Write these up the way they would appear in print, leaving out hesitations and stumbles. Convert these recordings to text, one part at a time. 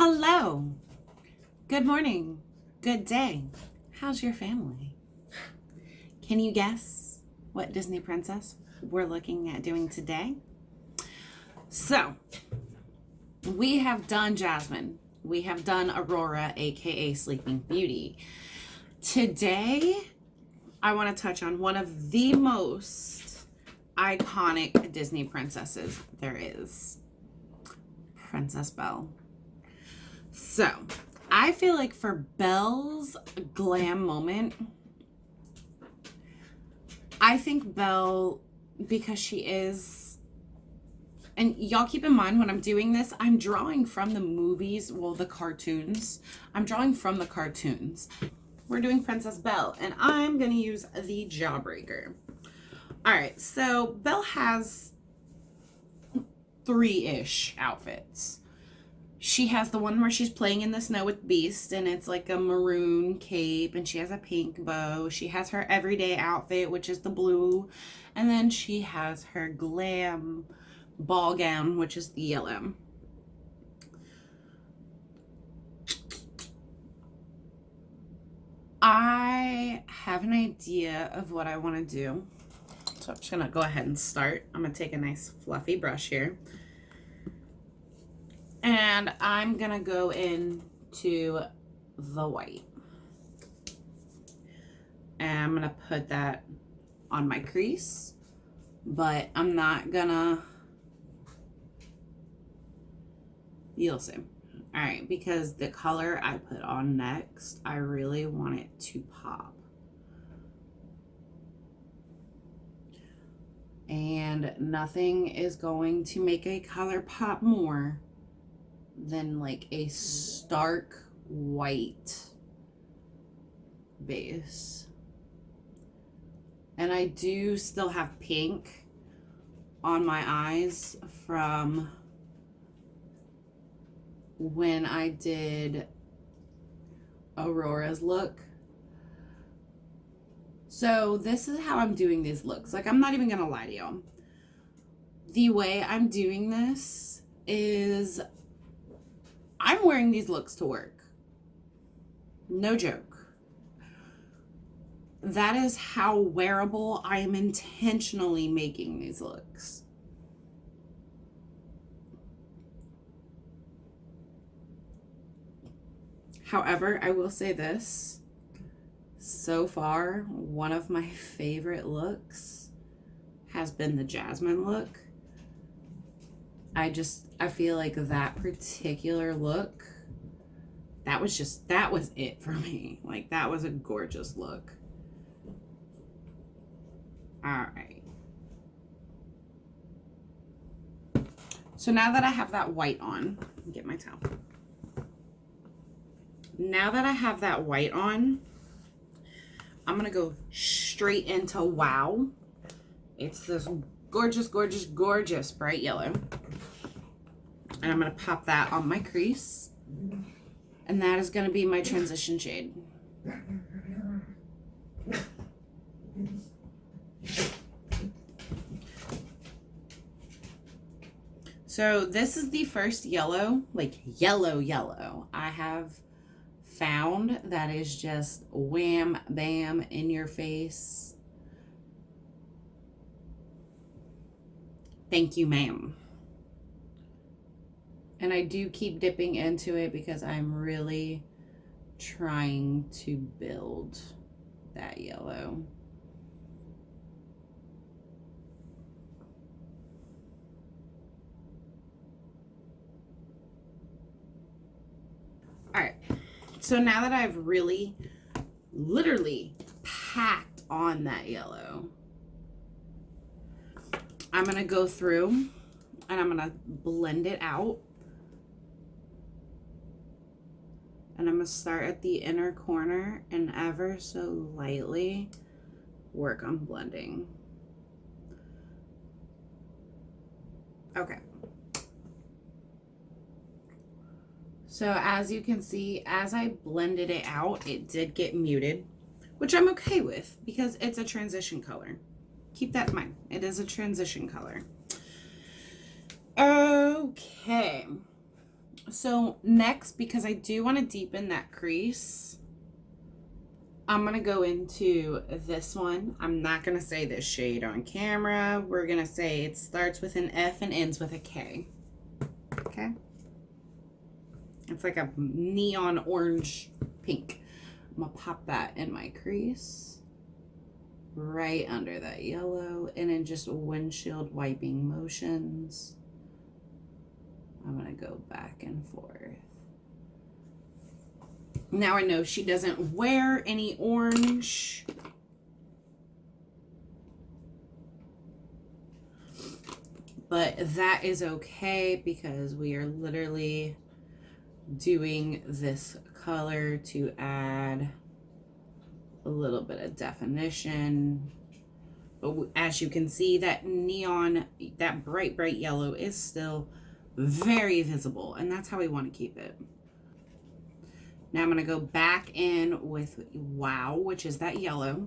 Hello. Good morning. Good day. How's your family? Can you guess what Disney princess we're looking at doing today? So, we have done Jasmine. We have done Aurora, aka Sleeping Beauty. Today, I want to touch on one of the most iconic Disney princesses there is, Princess Belle. So, I feel like for Belle's glam moment, I think Belle, because she is, and y'all keep in mind when I'm doing this, I'm drawing from the movies, well, the cartoons. I'm drawing from the cartoons. We're doing Princess Belle, and I'm going to use the Jawbreaker. All right, so Belle has 3-ish outfits. She has the one where she's playing in the snow with Beast, and it's like a maroon cape, and she has a pink bow. She has her everyday outfit, which is the blue, and then she has her glam ball gown, which is the yellow. I have an idea of what I want to do, so I'm just going to go ahead and start. I'm going to take a nice fluffy brush here. And I'm going to go into the white. And I'm going to put that on my crease. But I'm not going to... You'll see. Alright, because the color I put on next, I really want it to pop. And nothing is going to make a color pop more than like a stark white base. And I do still have pink on my eyes from when I did Aurora's look. So this is how I'm doing these looks. Like, I'm not even gonna lie to you. The way I'm doing this is I'm wearing these looks to work. No joke. That is how wearable I am intentionally making these looks. However, I will say this. So far, one of my favorite looks has been the Jasmine look. I feel like that particular look, that was it for me. Like, that was a gorgeous look. All right. So now that I have that white on, let me get my towel. Now that I have that white on, I'm going to go straight into Wow. It's this gorgeous, gorgeous, gorgeous bright yellow. And I'm going to pop that on my crease. And that is going to be my transition shade. So this is the first yellow, like yellow I have found that is just wham, bam, in your face. Thank you, ma'am. And I do keep dipping into it because I'm really trying to build that yellow. All right. So now that I've really, literally packed on that yellow, I'm going to go through and I'm going to blend it out. And I'm going to start at the inner corner and ever so lightly work on blending. Okay. So as you can see, as I blended it out, it did get muted, which I'm okay with because it's a transition color. Keep that in mind. It is a transition color. Okay. So next, because I do want to deepen that crease, I'm going to go into this one. I'm not going to say this shade on camera. We're going to say it starts with an F and ends with a K. Okay? It's like a neon orange pink. I'm going to pop that in my crease. Right under that yellow. And in just windshield wiping motions, I'm going to go back and forth. Now I know she doesn't wear any orange. But that is okay because we are literally doing this color to add a little bit of definition. But as you can see, that neon, that bright yellow is still very visible, and that's how we want to keep it. Now I'm going to go back in with Wow, which is that yellow,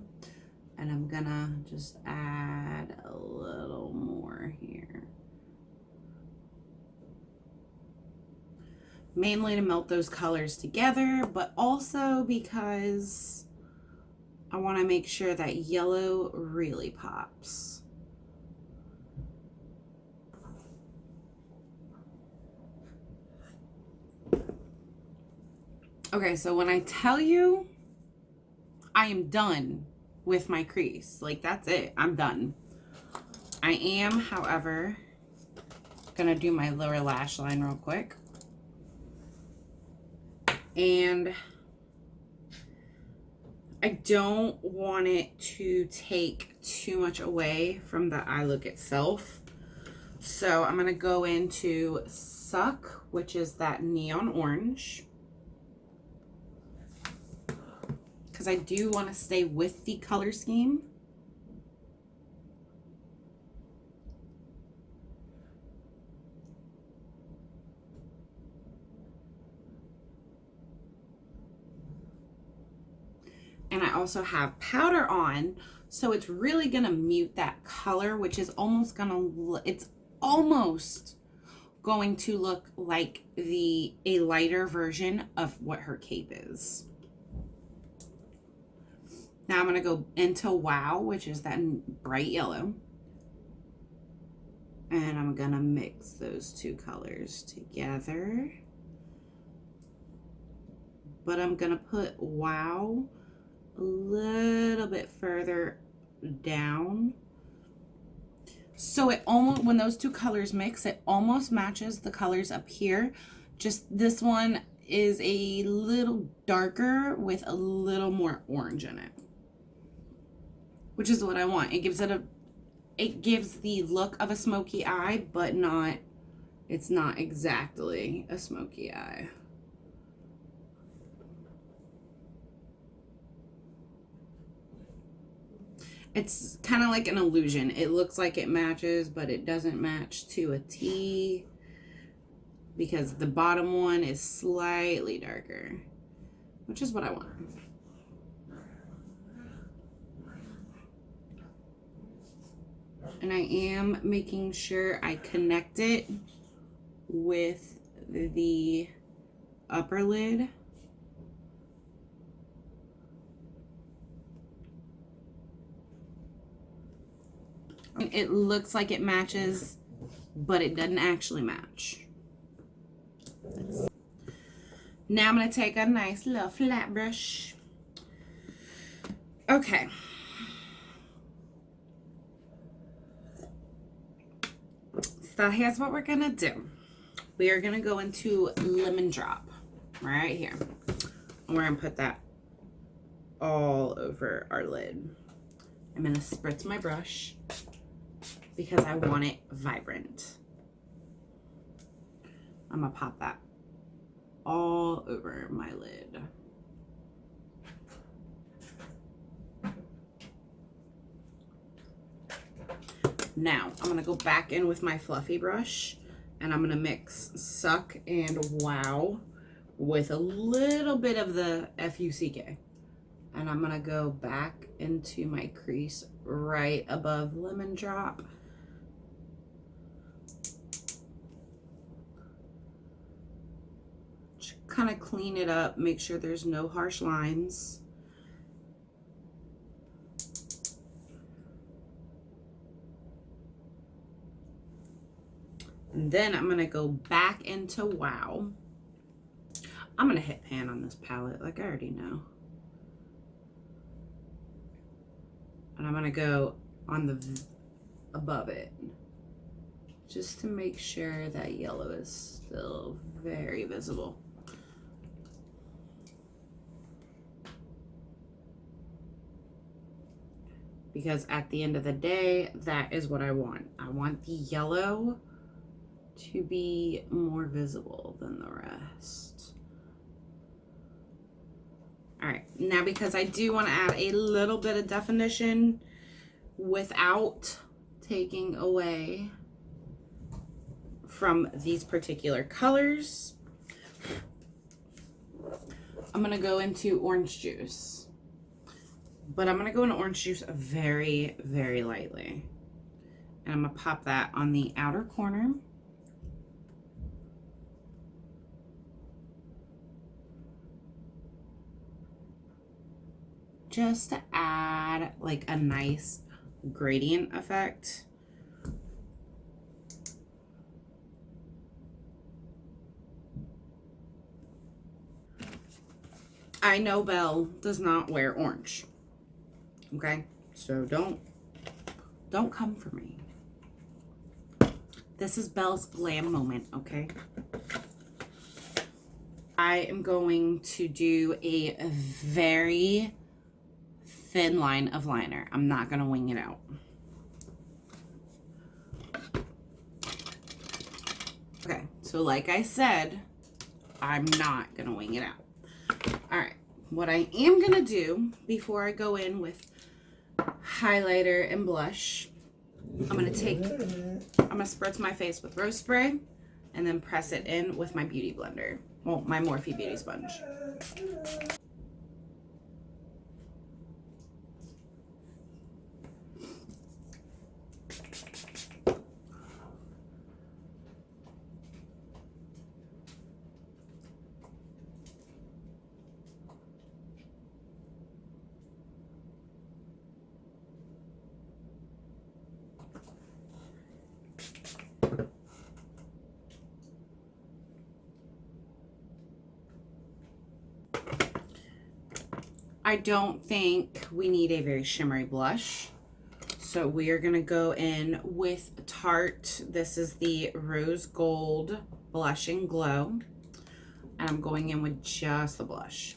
and I'm going to just add a little more here. Mainly to melt those colors together, but also because I want to make sure that yellow really pops. Okay, so when I tell you I am done with my crease, like that's it, I'm done. I am, however, gonna do my lower lash line real quick. And I don't want it to take too much away from the eye look itself. So I'm gonna go into Suck, which is that neon orange. Because I do want to stay with the color scheme. And I also have powder on, so it's really going to mute that color, which is almost going to, it's almost going to look like a lighter version of what her cape is. Now I'm going to go into Wow, which is that bright yellow. And I'm going to mix those two colors together. But I'm going to put Wow a little bit further down. So it almost, when those two colors mix, it almost matches the colors up here. Just this one is a little darker with a little more orange in it, which is what I want. It gives the look of a smoky eye, but it's not exactly a smoky eye. It's kind of like an illusion. It looks like it matches, but it doesn't match to a T because the bottom one is slightly darker, which is what I want. And I am making sure I connect it with the upper lid. It looks like it matches, but it doesn't actually match. Now I'm going to take a nice little flat brush. Okay. So here's what we're going to do. We are going to go into Lemon Drop right here. And we're going to put that all over our lid. I'm going to spritz my brush because I want it vibrant. I'm going to pop that all over my lid. Now, I'm going to go back in with my fluffy brush and I'm going to mix Suck and Wow with a little bit of the F-U-C-K. And I'm going to go back into my crease right above Lemon Drop. kind of clean it up, make sure there's no harsh lines. And then I'm going to go back into Wow. I'm going to hit pan on this palette, like I already know. And I'm going to go on the above it, just to make sure that yellow is still very visible. Because at the end of the day, that is what I want. I want the yellow to be more visible than the rest. All right, now because I do want to add a little bit of definition without taking away from these particular colors, I'm gonna go into orange juice. But I'm gonna go into orange juice very, very lightly. And I'm gonna pop that on the outer corner. Just to add like a nice gradient effect. I know Belle does not wear orange. Okay, so don't come for me. This is Belle's glam moment, okay? I am going to do a very thin line of liner. I'm not gonna wing it out. Okay, so like I said, I'm not gonna wing it out. All right, what I am gonna do before I go in with highlighter and blush, I'm gonna spritz my face with rose spray and then press it in with my beauty blender. Well, my Morphe beauty sponge. I don't think we need a very shimmery blush. So we are gonna go in with Tarte. This is the Rose Gold Blush and Glow. And I'm going in with just the blush.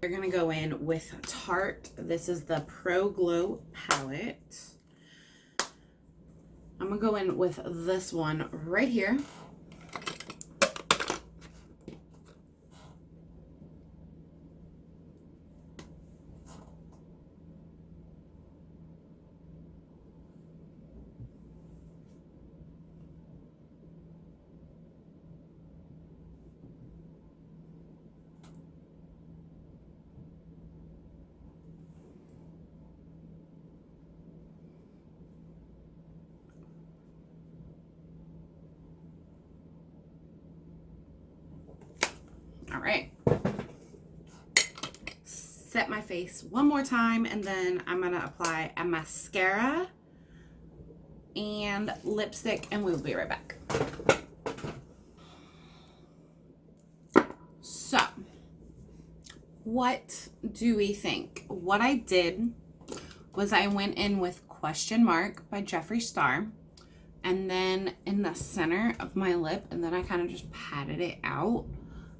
We're gonna go in with Tarte. This is the Pro Glow palette. I'm gonna go in with this one right here. All right, set my face one more time, and then I'm gonna apply a mascara and lipstick, and we'll be right back. So, what do we think? What I did was I went in with Question Mark by Jeffree Star, and then in the center of my lip, and then I kind of just patted it out,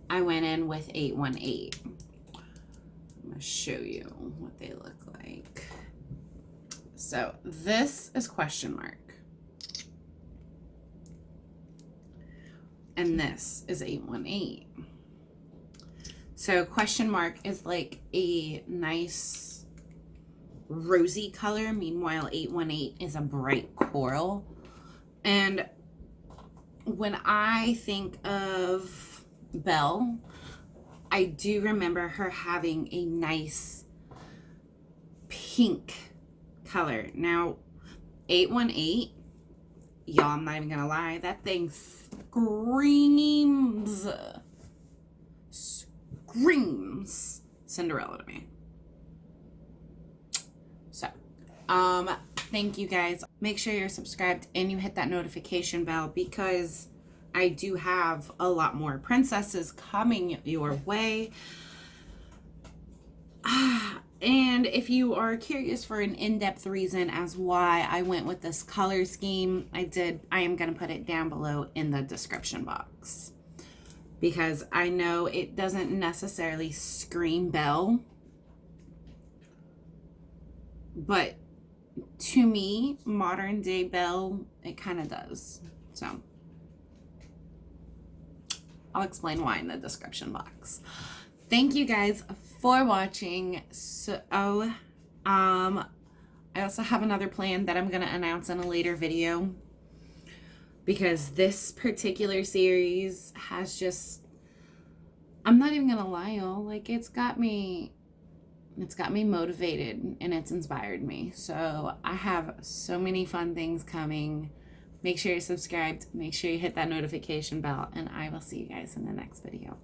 I went in with 818. I'm going to show you what they look like. So this is Question Mark. And this is 818. So Question Mark is like a nice rosy color. Meanwhile, 818 is a bright coral. And when I think of Belle, I do remember her having a nice pink color. Now, 818, y'all, I'm not even gonna lie, that thing screams Cinderella to me. So, thank you guys. Make sure you're subscribed and you hit that notification bell, because I do have a lot more princesses coming your way. And if you are curious for an in-depth reason as why I went with this color scheme, I am going to put it down below in the description box, because I know it doesn't necessarily scream Belle, but to me, modern day Belle, it kind of does. So I'll explain why in the description box. Thank you guys for watching. So, I also have another plan that I'm going to announce in a later video, because this particular series has just, I'm not even going to lie, y'all, like it's got me motivated and it's inspired me. So I have so many fun things coming. Make sure you're subscribed. Make sure you hit that notification bell, and I will see you guys in the next video.